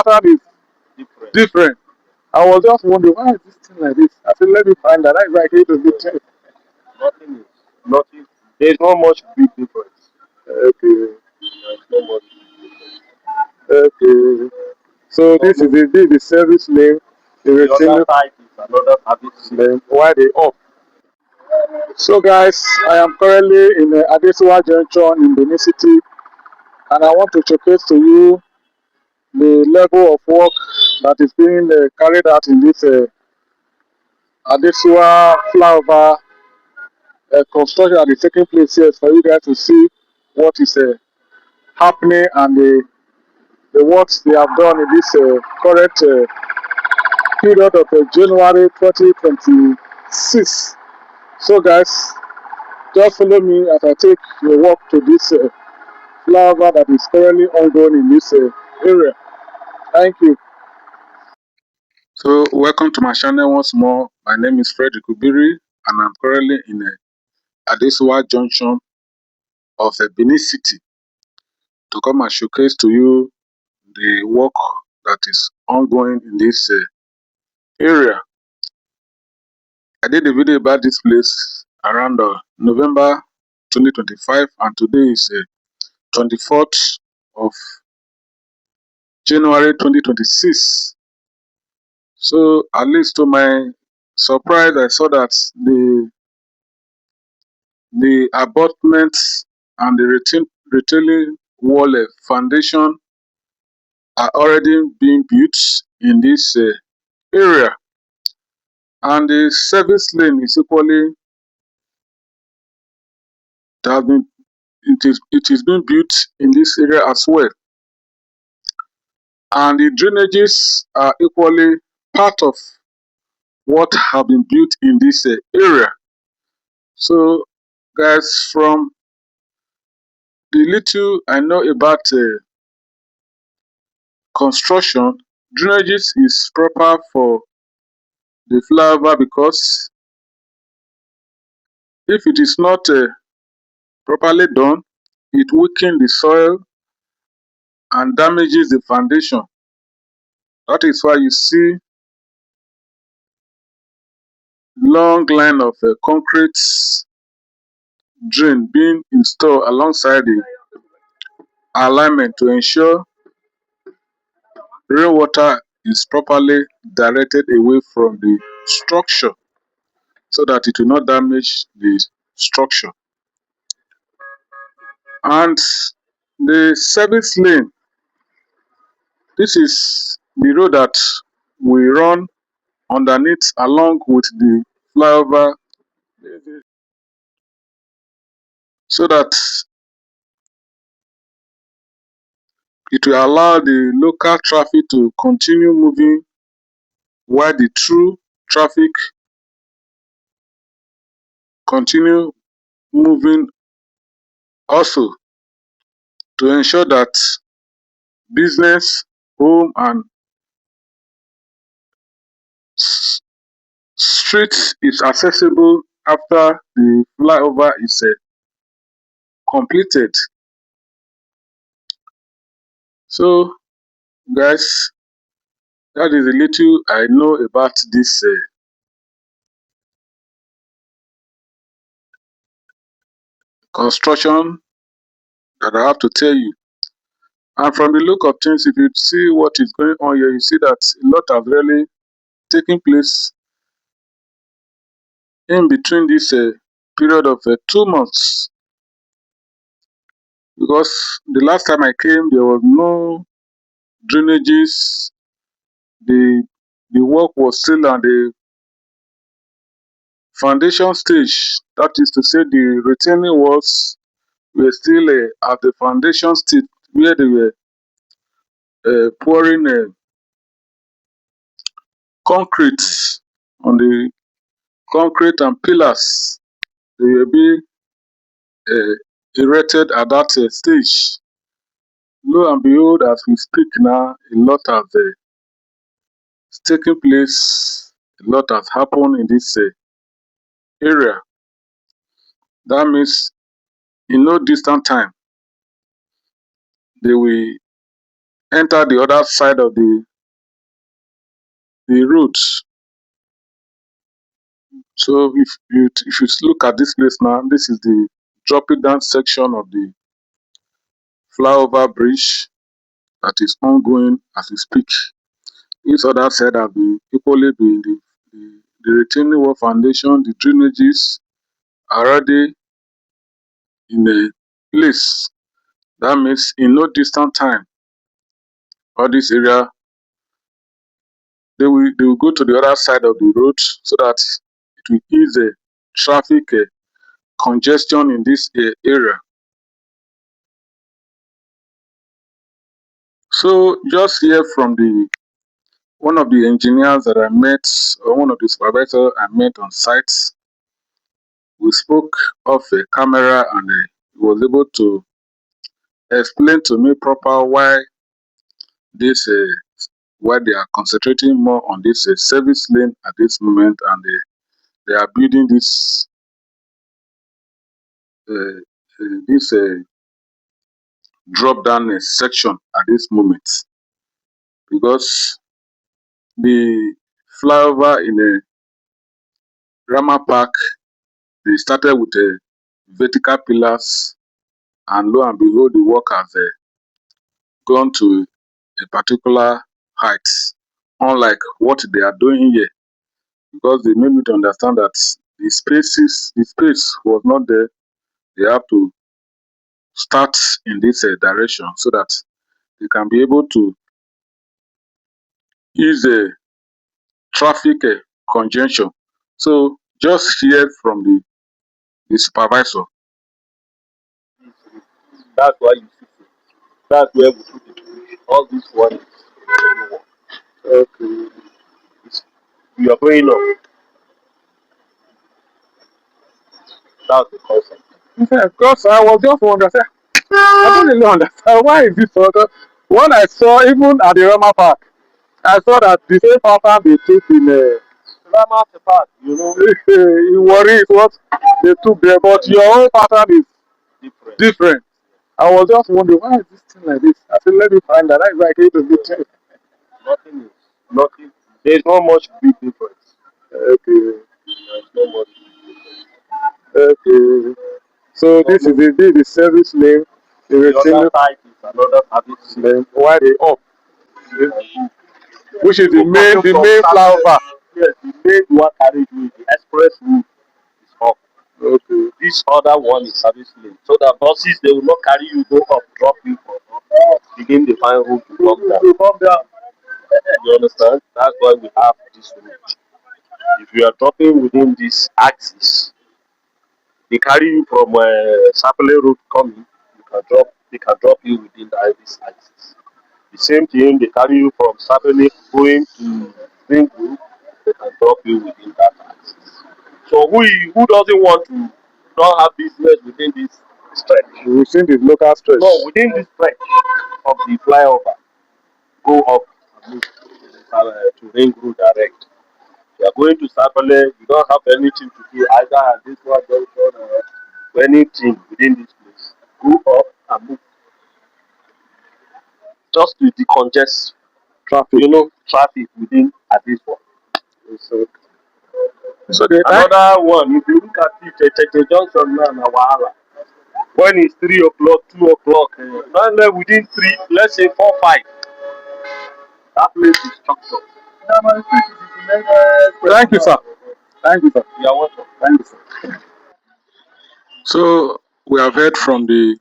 pattern is different. I was just wondering why is this thing like this? I said, let me find that. That's why I came to the check. Nothing is nothing. There's not much big difference. Okay, There's not much. okay. So this is the service lane, the The other retaining side is another service lane. lane. Why they off? So guys, I am currently in Adesuwa Junction in Benin City, and I want to showcase to you the level of work that is being carried out in this Adesuwa Flyover construction that is taking place here for you guys to see what is happening and the works they have done in this current period of January 2026. So guys, just follow me as I take your walk to this flyover that is currently ongoing in this area. Thank you. So welcome to my channel once more. My name is Fredrick Ubiri and I'm currently in Adesuwa Junction of Benin City to come and showcase to you the work that is ongoing in this area. I did a video about this place around November 2025 and today is 24th of January 2026. So at least to my surprise, I saw that the abutments and the retaining wall foundation are already being built in this area, and the service lane is equally it has been it is being built in this area as well, and the drainages are equally part of what have been built in this area. So guys, from the little I know about construction, drainages is proper for the flyover because if it is not properly done, it weakens the soil and damages the foundation. That is why you see long line of concrete drain being installed alongside the alignment to ensure rainwater is properly directed away from the structure so that it will not damage the structure. And the service lane, this is the road that we run underneath along with the flyover so that it will allow the local traffic to continue moving while the through traffic continue moving also to ensure that business, home and street is accessible after the flyover is completed. So guys, that is a little I know about this construction that I have to tell you. And from the look of things, if you see what is going on here, you see that a lot has really taken place in between this period of 2 months. Because the last time I came, there was no drainages. The the work was still on the foundation stage. That is to say, the retaining walls were still at the foundation stage where they were pouring concrete on the concrete and pillars. They were being uh, erected at that stage. Lo and behold, as we speak now, a lot has taken place, a lot has happened in this area. That means in no distant time, they will enter the other side of the road. So if you look at this place now, this is the dropping down section of the flyover bridge that is ongoing as we speak. This other side have been equally been the retaining wall foundation, the drainages are already in a place. That means in no distant time, all this area they will go to the other side of the road so that it will ease the traffic congestion in this area. So just hear from the one of the engineers that I met, or one of the supervisors I met on site. We spoke off a camera, and he was able to explain to me proper this why they are concentrating more on this service lane at this moment, and they are building this drop down section at this moment, because the flyover in Rama Park, they started with vertical pillars, and lo and behold, the work has gone to a particular height, unlike what they are doing here, because they made me to understand that the space was not there. They have to start in this direction so that they can be able to ease the traffic congestion. So just hear from the supervisor. That's why you see. That's where we put it. All this one is okay. You are going up. That's the concept. Because I was just wondering, I don't really understand why is this order. When I saw even at the Rama Park, I saw that the same pattern they took in Rama Park, you know, in Warri is what they took there, but your own pattern is different. different. I was just wondering why is this thing like this. I said, let me find that. That is why I came to meet you. Nothing is nothing. There's not much big difference. Okay, There's not much. okay. So this is the service lane, the The other retaining side is another service lane. lane. Why they up? Which is the So main coming the from main Saturday, flyover. yes, the main one carriageway, the express route is up. Okay. This other one is service lane. So that buses they will not carry you go up, drop you for begin the fine route to come down. You understand? That's why we have this route. If you are dropping within this axis, they carry you from Sapele Road coming, they can drop you within this axis. The same thing, they carry you from Sapele going to Ringwood, they can drop you within that axis. So who doesn't want to not have business within this stretch? Within the local stretch. No, within this stretch of the flyover, go up and move to Ring Road direct. You are going to Sapele, you don't have anything to do either at this one junction or anything within this place. Go up and move just to decongest Traffic. traffic within at this one. So, so the Another one, if you look at it, Cheche Junction now na wahala. When it's 3 o'clock, 2 o'clock, not like within three, let's say 4, 5, that place is chocked up. thank you, sir. Thank you, sir. You are welcome. Thank you, sir. So we have heard from the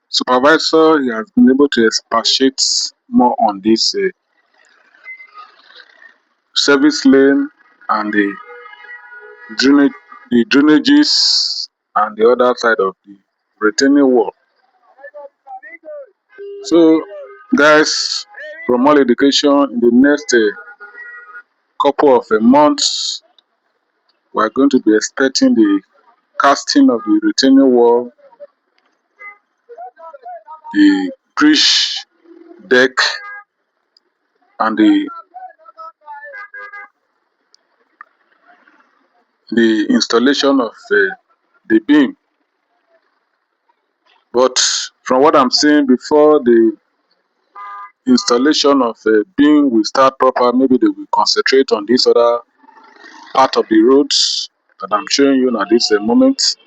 supervisor. He has been able to expatiate more on this service lane and drainage, the drainages and the other side of the retaining wall. So, guys, from all education, in the next couple of months, we are going to be expecting the casting of the retaining wall, the bridge deck, and the installation of the beam. But from what I'm seeing, before installation of a beam will start proper, maybe they will concentrate on this other part of the roads that I'm showing you at this moment,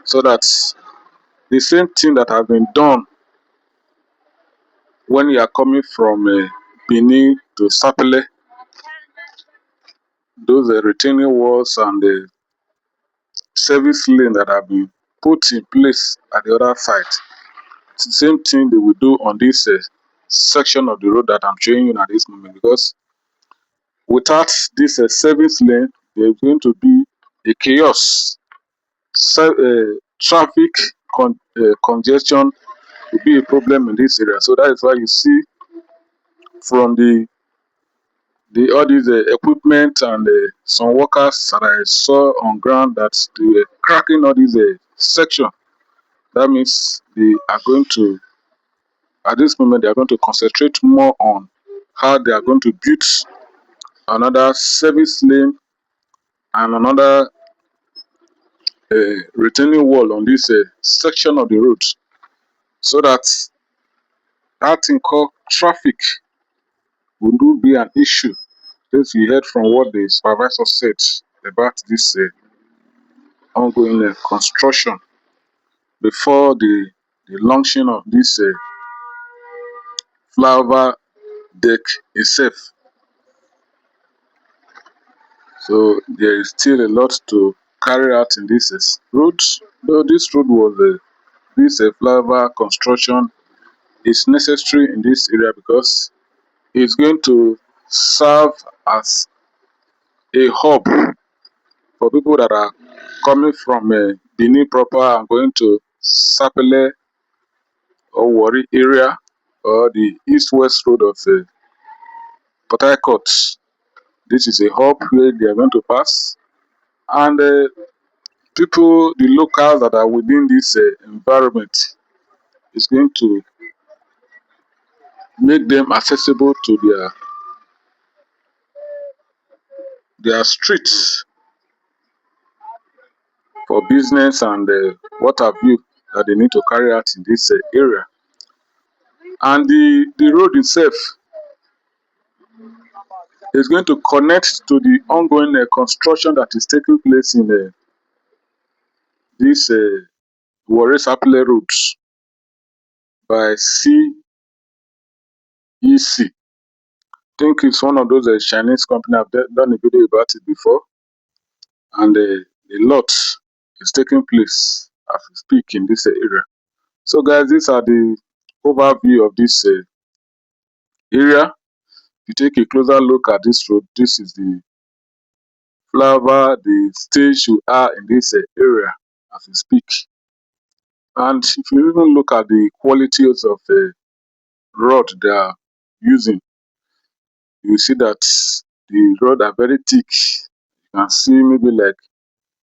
so that the same thing that has been done when you are coming from Benin to Sapele, those retaining walls and the service lane that have been put in place at the other side. It's the same thing they will do on this section of the road that I'm showing you at this moment, because without this service lane, there's going to be a chaos. Traffic congestion will be a problem in this area. So that is why you see from the all these equipment and some workers that I saw on ground that they were cracking all these section. That means they are going to, at this moment, they are going to concentrate more on how they are going to build another service lane and another retaining wall on this section of the road, so that that thing called traffic will not be an issue. Since we heard from what the supervisor said about this ongoing construction before the launching of this flyover deck itself. So there is still a lot to carry out in this road. Though this road was this flyover construction is necessary in this area, because it's going to serve as a hub for people that are coming from Benin proper and going to Sapele or Warri area, or the east-west road of Port Harcourt. This is a hub where they are going to pass, and people, the locals that are within this environment, is going to make them accessible to their streets for business and what have you that they need to carry out in this area. And the road itself is going to connect to the ongoing construction that is taking place in this Warri Sapele roads by CEC. I think it's one of those Chinese company. I've done a video about it before, and a lot is taking place as we speak in this area. So, guys, these are the overview of this area. If you take a closer look at this road, this is the flower, the stage you are in this area as we speak. And if you even look at the qualities of the rod they are using, you see that the rod are very thick. You can see maybe like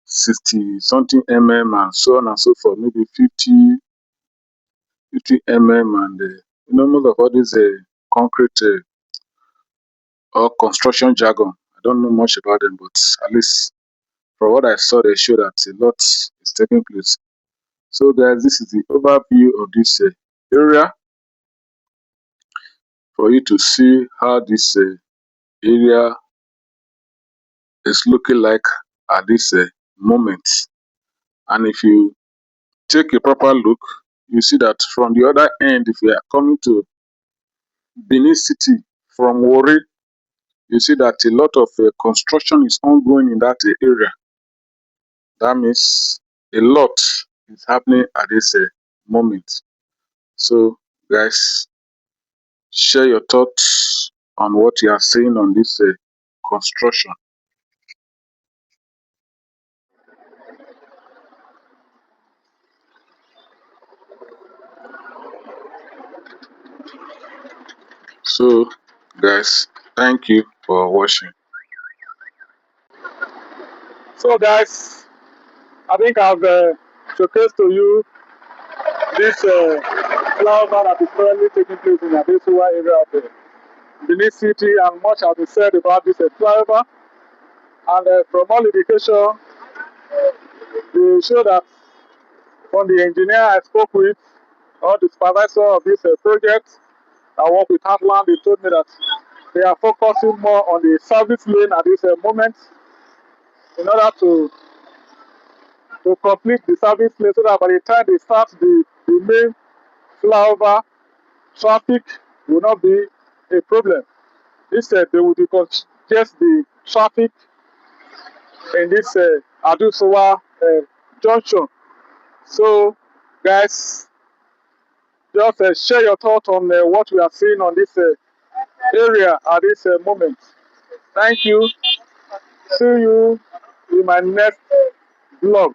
60 something and so on and so forth, maybe 50 and most of all these concrete or construction jargon, I don't know much about them, but at least from what I saw, they show that a lot is taking place. So guys, this is the overview of this area for you to see how this area is looking like at this moment. And if you take a proper look, you see that from the other end, if you are coming to Benin City from Warri, you see that a lot of construction is ongoing in that area. That means a lot is happening at this moment. So, guys, share your thoughts on what you are seeing on this construction. So, guys, thank you for watching. So, guys, I think I've showcased to you this flower that is currently taking place in the Adesuwa area of the Benin City, and much has been said about this flyover. And from all indication, they show that from the engineer I spoke with, or the supervisor of this project, I work with Heartland, they told me that they are focusing more on the service lane at this moment in order to complete the service lane so that by the time they start the main flyover, traffic will not be a problem. Instead, they will decongest the traffic in this Adesuwa junction. So, guys, just share your thoughts on what we are seeing on this area at this moment. Thank you. See you in my next vlog.